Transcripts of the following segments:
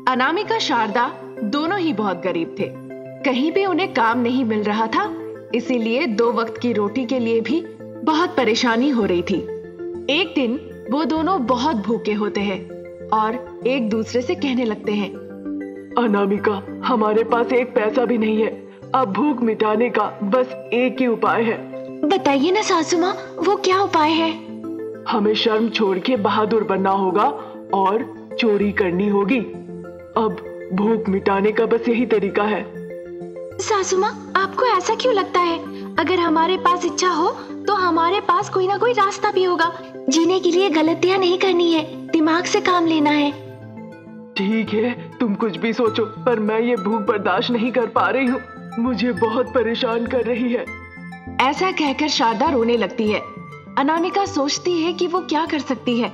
अनामिका शारदा दोनों ही बहुत गरीब थे। कहीं भी उन्हें काम नहीं मिल रहा था, इसीलिए 2 वक्त की रोटी के लिए भी बहुत परेशानी हो रही थी। एक दिन वो दोनों बहुत भूखे होते हैं और एक दूसरे से कहने लगते हैं, अनामिका, हमारे पास एक पैसा भी नहीं है। अब भूख मिटाने का बस एक ही उपाय है। बताइए ना सासू माँ, वो क्या उपाय है? हमें शर्म छोड़ के बहादुर बनना होगा और चोरी करनी होगी। अब भूख मिटाने का बस यही तरीका है। सासू माँ, आपको ऐसा क्यों लगता है? अगर हमारे पास इच्छा हो तो हमारे पास कोई ना कोई रास्ता भी होगा। जीने के लिए गलतियाँ नहीं करनी है, दिमाग से काम लेना है। ठीक है, तुम कुछ भी सोचो, पर मैं ये भूख बर्दाश्त नहीं कर पा रही हूँ। मुझे बहुत परेशान कर रही है। ऐसा कहकर शारदा रोने लगती है। अनामिका सोचती है कि वो क्या कर सकती है।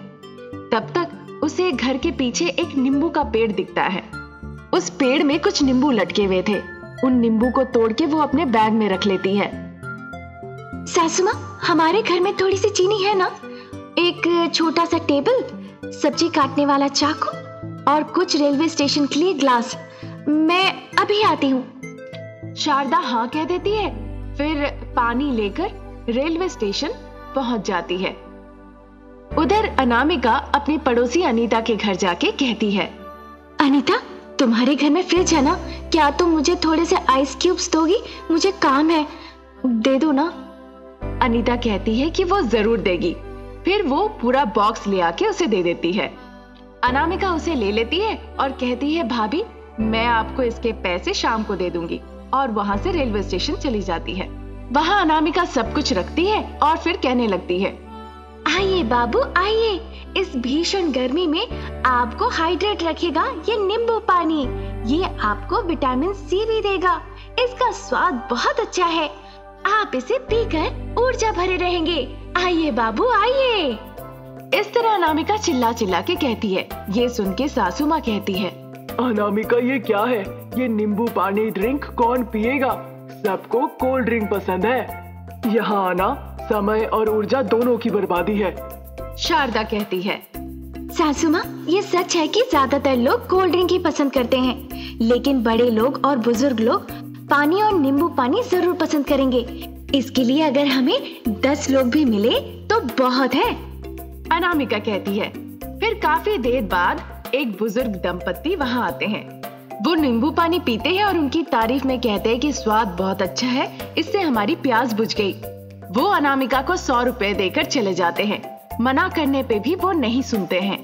तब तक उसे घर के पीछे एक नींबू का पेड़ दिखता है। उस पेड़ में कुछ नींबू लटके हुए थे। उन नींबू को तोड़ के वो अपने बैग में रख लेती है। सासू माँ, हमारे घर में थोड़ी सी चीनी है ना? एक छोटा सा टेबल, सब्जी काटने वाला चाकू और कुछ रेलवे स्टेशन के लिए ग्लास। मैं अभी आती हूँ। शारदा हाँ कह देती है, फिर पानी लेकर रेलवे स्टेशन पहुंच जाती है। उधर अनामिका अपनी पड़ोसी अनीता के घर जाके कहती है, अनीता, तुम्हारे घर में फ्रिज है ना? क्या तुम मुझे थोड़े से आइस क्यूब्स दोगी? मुझे काम है, दे दो ना। अनीता कहती है कि वो जरूर देगी। फिर वो पूरा बॉक्स ले आके उसे दे देती है। अनामिका उसे ले लेती है और कहती है, भाभी, मैं आपको इसके पैसे शाम को दे दूंगी, और वहां से रेलवे स्टेशन चली जाती है। वहां अनामिका सब कुछ रखती है और फिर कहने लगती है, आइए बाबू, आइए। इस भीषण गर्मी में आपको हाइड्रेट रखेगा ये नींबू पानी। ये आपको विटामिन सी भी देगा। इसका स्वाद बहुत अच्छा है। आप इसे पीकर ऊर्जा भरे रहेंगे। आइए बाबू, आइए। इस तरह अनामिका चिल्ला चिल्ला के कहती है। ये सुन के सासू माँ कहती है, अनामिका, ये क्या है? ये नींबू पानी ड्रिंक कौन पिएगा? सबको कोल्ड ड्रिंक पसंद है। यहाँ आना समय और ऊर्जा दोनों की बर्बादी है। शारदा कहती है, सासू माँ, ये सच है कि ज्यादातर लोग कोल्ड ड्रिंक ही पसंद करते हैं, लेकिन बड़े लोग और बुजुर्ग लोग पानी और नींबू पानी जरूर पसंद करेंगे। इसके लिए अगर हमें 10 लोग भी मिले तो बहुत है। अनामिका कहती है। फिर काफी देर बाद एक बुजुर्ग दंपत्ति वहां आते हैं। वो नींबू पानी पीते हैं और उनकी तारीफ में कहते हैं कि स्वाद बहुत अच्छा है, इससे हमारी प्यास बुझ गई। वो अनामिका को 100 रुपए देकर चले जाते हैं। मना करने पे भी वो नहीं सुनते हैं।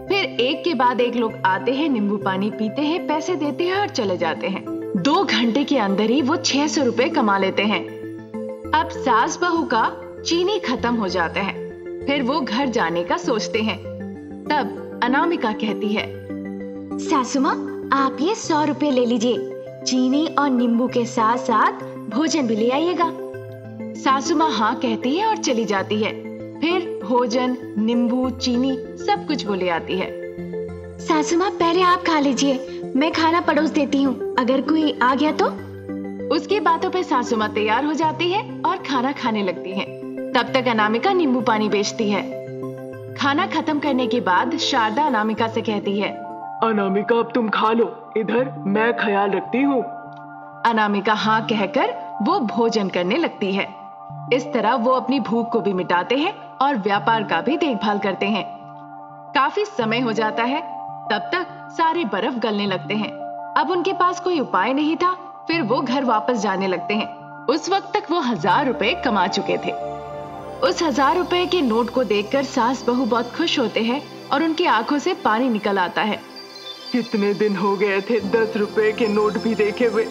फिर एक के बाद एक लोग आते हैं, नींबू पानी पीते हैं, पैसे देते हैं और चले जाते हैं। 2 घंटे के अंदर ही वो 600 रुपए कमा लेते हैं। अब सास बहू का चीनी खत्म हो जाता है। फिर वो घर जाने का सोचते हैं। तब अनामिका कहती है, सासू माँ, आप ये 100 रुपए ले लीजिए। चीनी और नींबू के साथ साथ भोजन भी ले आइएगा। सासू माँ हाँ कहती है और चली जाती है। फिर भोजन, नींबू, चीनी सब कुछ वो ले आती है। सासू माँ, पहले आप खा लीजिए, मैं खाना परोस देती हूँ। अगर कोई आ गया तो? उसकी बातों पे सासू माँ तैयार हो जाती है और खाना खाने लगती है। तब तक अनामिका नींबू पानी बेचती है। खाना खत्म करने के बाद शारदा अनामिका से कहती है, अनामिका, अब तुम खा लो, इधर मैं ख्याल रखती हूँ। अनामिका हाँ कहकर वो भोजन करने लगती है। इस तरह वो अपनी भूख को भी मिटाते हैं और व्यापार का भी देखभाल करते हैं। काफी समय हो जाता है। तब तक सारे बर्फ गलने लगते हैं। अब उनके पास कोई उपाय नहीं था। फिर वो घर वापस जाने लगते हैं। उस वक्त तक वो 1000 रुपए कमा चुके थे। उस 1000 रुपए के नोट को देखकर सास बहू बहुत खुश होते हैं और उनकी आंखों से पानी निकल आता है। कितने दिन हो गए थे 10 रुपए के नोट भी देखे हुए।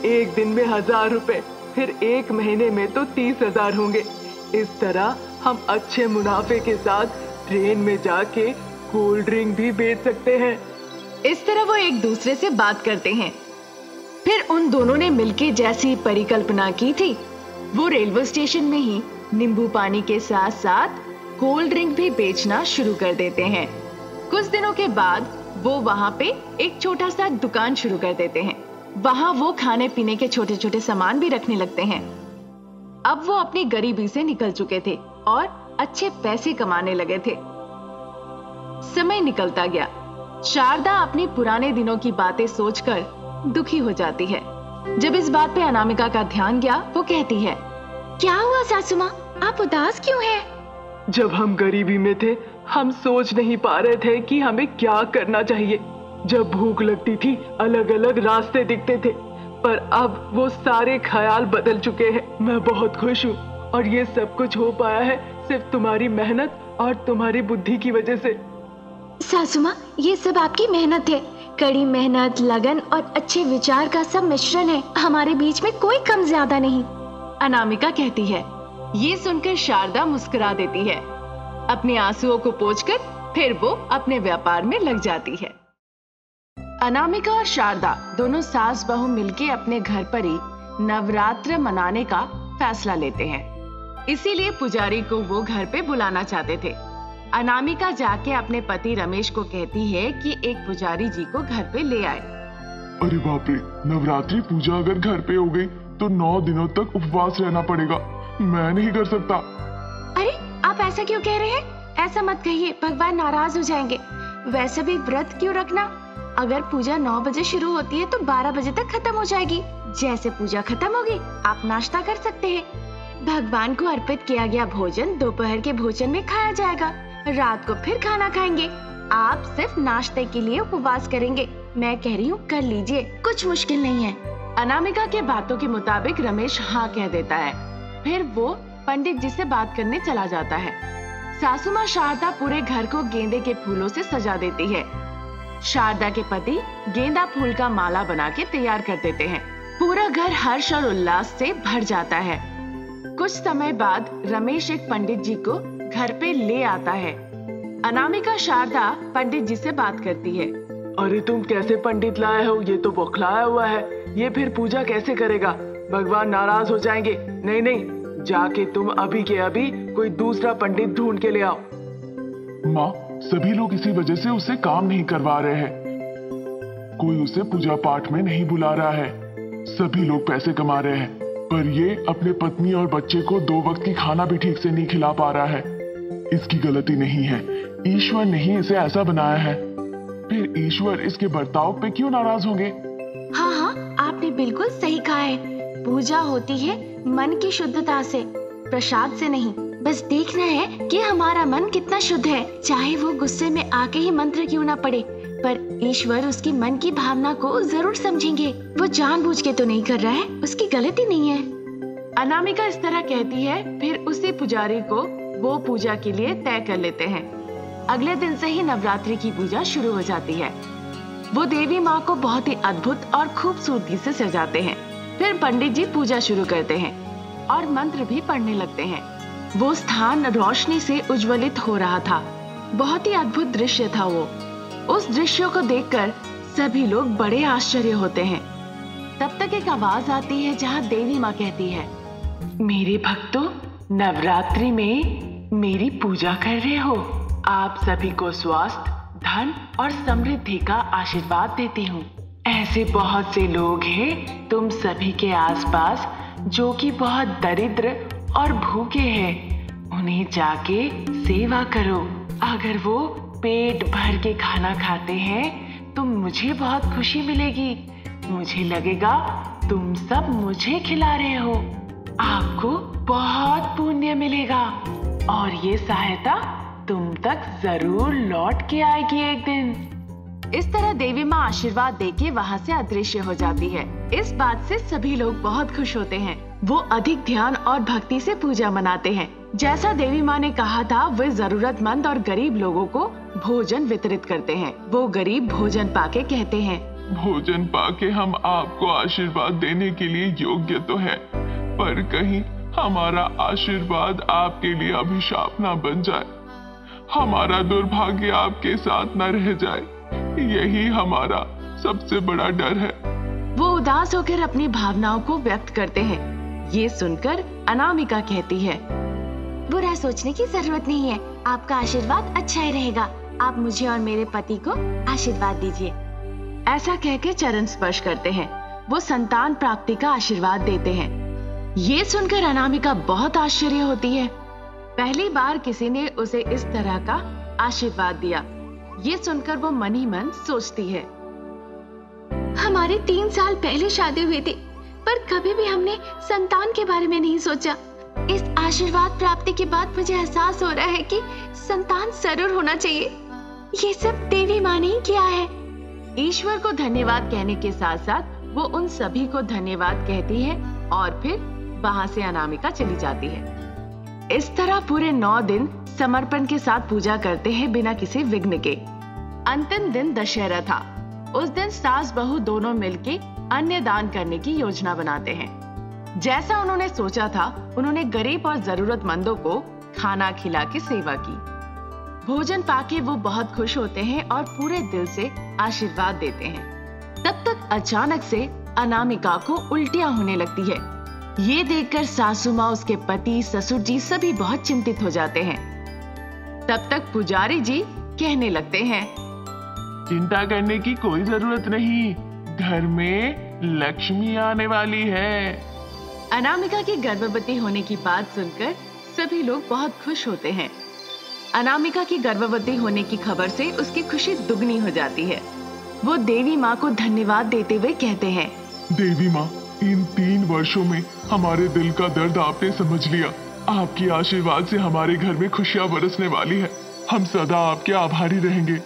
एक दिन में 1000 रुपए, फिर 1 महीने में तो 30,000 होंगे। इस तरह हम अच्छे मुनाफे के साथ ट्रेन में जाके कोल्ड ड्रिंक भी बेच सकते हैं। इस तरह वो एक दूसरे से बात करते हैं। फिर उन दोनों ने मिलकर जैसी परिकल्पना की थी, वो रेलवे स्टेशन में ही नींबू पानी के साथ साथ कोल्ड ड्रिंक भी बेचना शुरू कर देते हैं। कुछ दिनों के बाद वो वहां पे एक छोटा सा दुकान शुरू कर देते हैं। वहां वो खाने पीने के छोटे छोटे सामान भी रखने लगते हैं। अब वो अपनी गरीबी से निकल चुके थे और अच्छे पैसे कमाने लगे थे। समय निकलता गया। शारदा अपने पुराने दिनों की बातें सोचकर दुखी हो जाती है। जब इस बात पे अनामिका का ध्यान गया, वो कहती है, क्या हुआ सासू माँ, आप उदास क्यों हैं? जब हम गरीबी में थे, हम सोच नहीं पा रहे थे कि हमें क्या करना चाहिए। जब भूख लगती थी, अलग अलग रास्ते दिखते थे, पर अब वो सारे ख्याल बदल चुके हैं। मैं बहुत खुश हूँ और ये सब कुछ हो पाया है सिर्फ तुम्हारी मेहनत और तुम्हारी बुद्धि की वजह से। सासू माँ, ये सब आपकी मेहनत है। कड़ी मेहनत, लगन और अच्छे विचार का सब मिश्रण है। हमारे बीच में कोई कम ज्यादा नहीं, अनामिका कहती है। ये सुनकर शारदा मुस्कुरा देती है। अपने आंसुओं को पोंछकर फिर वो अपने व्यापार में लग जाती है। अनामिका और शारदा दोनों सास बहू मिलके अपने घर पर ही नवरात्र मनाने का फैसला लेते हैं। इसीलिए पुजारी को वो घर पे बुलाना चाहते थे। अनामिका जाके अपने पति रमेश को कहती है कि एक पुजारी जी को घर पे ले आए। अरे बाप रे, नवरात्रि पूजा अगर घर पे हो गई तो 9 दिनों तक उपवास रहना पड़ेगा। मैं नहीं कर सकता। अरे आप ऐसा क्यों कह रहे हैं? ऐसा मत कहिए, भगवान नाराज हो जाएंगे। वैसे भी व्रत क्यों रखना? अगर पूजा 9 बजे शुरू होती है तो 12 बजे तक खत्म हो जाएगी। जैसे पूजा खत्म होगी आप नाश्ता कर सकते हैं। भगवान को अर्पित किया गया भोजन दोपहर के भोजन में खाया जाएगा। रात को फिर खाना खाएंगे। आप सिर्फ नाश्ते के लिए उपवास करेंगे। मैं कह रही हूँ कर लीजिए, कुछ मुश्किल नहीं है। अनामिका के बातों के मुताबिक रमेश हाँ कह देता है। फिर वो पंडित जी से बात करने चला जाता है। सासू माँ शारदा पूरे घर को गेंदे के फूलों से सजा देती है। शारदा के पति गेंदा फूल का माला बना के तैयार कर देते हैं। पूरा घर हर्ष और उल्लास से भर जाता है। कुछ समय बाद रमेश एक पंडित जी को घर पे ले आता है। अनामिका शारदा पंडित जी से बात करती है। अरे तुम कैसे पंडित लाए हो? ये तो बौखलाया हुआ है। ये फिर पूजा कैसे करेगा? भगवान नाराज हो जाएंगे। नहीं नहीं, जाके तुम अभी के अभी कोई दूसरा पंडित ढूंढ के ले आओ। माँ, सभी लोग इसी वजह से उसे काम नहीं करवा रहे हैं। कोई उसे पूजा पाठ में नहीं बुला रहा है। सभी लोग पैसे कमा रहे हैं, पर ये अपने पत्नी और बच्चे को 2 वक्त की खाना भी ठीक से नहीं खिला पा रहा है। इसकी गलती नहीं है, ईश्वर ने ही इसे ऐसा बनाया है। फिर ईश्वर इसके बर्ताव पे क्यों नाराज होंगे? हाँ हाँ, आपने बिल्कुल सही कहा है। पूजा होती है मन की शुद्धता से, प्रसाद से नहीं। बस देखना है कि हमारा मन कितना शुद्ध है। चाहे वो गुस्से में आके ही मंत्र क्यों ना पड़े, पर ईश्वर उसकी मन की भावना को जरूर समझेंगे। वो जानबूझ के तो नहीं कर रहा है, उसकी गलती नहीं है। अनामिका इस तरह कहती है। फिर उसी पुजारी को वो पूजा के लिए तय कर लेते हैं। अगले दिन से ही नवरात्रि की पूजा शुरू हो जाती है। वो देवी माँ को बहुत ही अद्भुत और खूबसूरती से सजाते हैं। फिर पंडित जी पूजा शुरू करते हैं और मंत्र भी पढ़ने लगते हैं। वो स्थान रोशनी से उज्ज्वलित हो रहा था। बहुत ही अद्भुत दृश्य था वो। उस दृश्य को देखकर सभी लोग बड़े आश्चर्य होते हैं। तब तक एक आवाज आती है जहाँ देवी माँ कहती है, मेरे भक्तों, नवरात्रि में मेरी पूजा कर रहे हो। आप सभी को स्वास्थ्य, धन और समृद्धि का आशीर्वाद देती हूँ। ऐसे बहुत से लोग हैं तुम सभी के आसपास जो कि बहुत दरिद्र और भूखे हैं। उन्हें जाके सेवा करो। अगर वो पेट भर के खाना खाते हैं तो मुझे बहुत खुशी मिलेगी। मुझे लगेगा तुम सब मुझे खिला रहे हो। आपको बहुत पुण्य मिलेगा और ये सहायता तुम तक जरूर लौट के आएगी एक दिन। इस तरह देवी माँ आशीर्वाद देके वहाँ से अदृश्य हो जाती है। इस बात से सभी लोग बहुत खुश होते हैं। वो अधिक ध्यान और भक्ति से पूजा मनाते हैं। जैसा देवी माँ ने कहा था, वे जरूरतमंद और गरीब लोगों को भोजन वितरित करते हैं। वो गरीब भोजन पाके कहते हैं, भोजन पाके हम आपको आशीर्वाद देने के लिए योग्य तो है, पर कहीं हमारा आशीर्वाद आपके लिए अभिशाप ना बन जाए। हमारा दुर्भाग्य आपके साथ न रह जाए, यही हमारा सबसे बड़ा डर है। वो उदास होकर अपनी भावनाओं को व्यक्त करते हैं। ये सुनकर अनामिका कहती है, बुरा सोचने की जरूरत नहीं है। आपका आशीर्वाद अच्छा ही रहेगा। आप मुझे और मेरे पति को आशीर्वाद दीजिए। ऐसा कहकर चरण स्पर्श करते हैं। वो संतान प्राप्ति का आशीर्वाद देते हैं। ये सुनकर अनामिका बहुत आश्चर्य होती है। पहली बार किसी ने उसे इस तरह का आशीर्वाद दिया। ये सुनकर वो मन ही मन सोचती है। हमारे 3 साल पहले शादी हुई थी, पर कभी भी हमने संतान के बारे में नहीं सोचा। इस आशीर्वाद प्राप्ति के बाद मुझे एहसास हो रहा है कि संतान जरूर होना चाहिए। ये सब देवी माँ ने ही किया है। ईश्वर को धन्यवाद कहने के साथ साथ वो उन सभी को धन्यवाद कहती है और फिर वहां से अनामिका चली जाती है। इस तरह पूरे 9 दिन समर्पण के साथ पूजा करते हैं बिना किसी विघ्न के। अंतिम दिन दशहरा था। उस दिन सास बहू दोनों मिलके अन्न दान करने की योजना बनाते हैं। जैसा उन्होंने सोचा था, उन्होंने गरीब और जरूरतमंदों को खाना खिला के सेवा की। भोजन पाके वो बहुत खुश होते हैं और पूरे दिल से आशीर्वाद देते हैं। तब तक अचानक से अनामिका को उल्टियां होने लगती है। ये देखकर सासू माँ, उसके पति, ससुर जी सभी बहुत चिंतित हो जाते हैं। तब तक पुजारी जी कहने लगते हैं, चिंता करने की कोई जरूरत नहीं, घर में लक्ष्मी आने वाली है। अनामिका की गर्भवती होने की बात सुनकर सभी लोग बहुत खुश होते हैं। अनामिका की गर्भवती होने की खबर से उसकी खुशी दुगनी हो जाती है। वो देवी माँ को धन्यवाद देते हुए कहते हैं, देवी माँ, इन 3 वर्षों में हमारे दिल का दर्द आपने समझ लिया। आपके आशीर्वाद से हमारे घर में खुशियाँ बरसने वाली है। हम सदा आपके आभारी रहेंगे।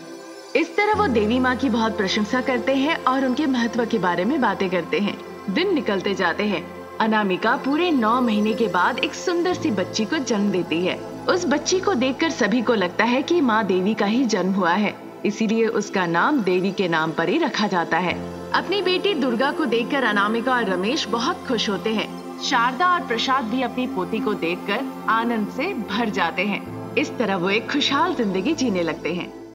इस तरह वो देवी माँ की बहुत प्रशंसा करते हैं और उनके महत्व के बारे में बातें करते हैं। दिन निकलते जाते हैं। अनामिका पूरे 9 महीने के बाद एक सुंदर सी बच्ची को जन्म देती है। उस बच्ची को देखकर सभी को लगता है कि माँ देवी का ही जन्म हुआ है, इसीलिए उसका नाम देवी के नाम पर ही रखा जाता है। अपनी बेटी दुर्गा को देखकर अनामिका और रमेश बहुत खुश होते हैं। शारदा और प्रसाद भी अपनी पोती को देखकर आनंद से भर जाते हैं। इस तरह वो एक खुशहाल जिंदगी जीने लगते हैं।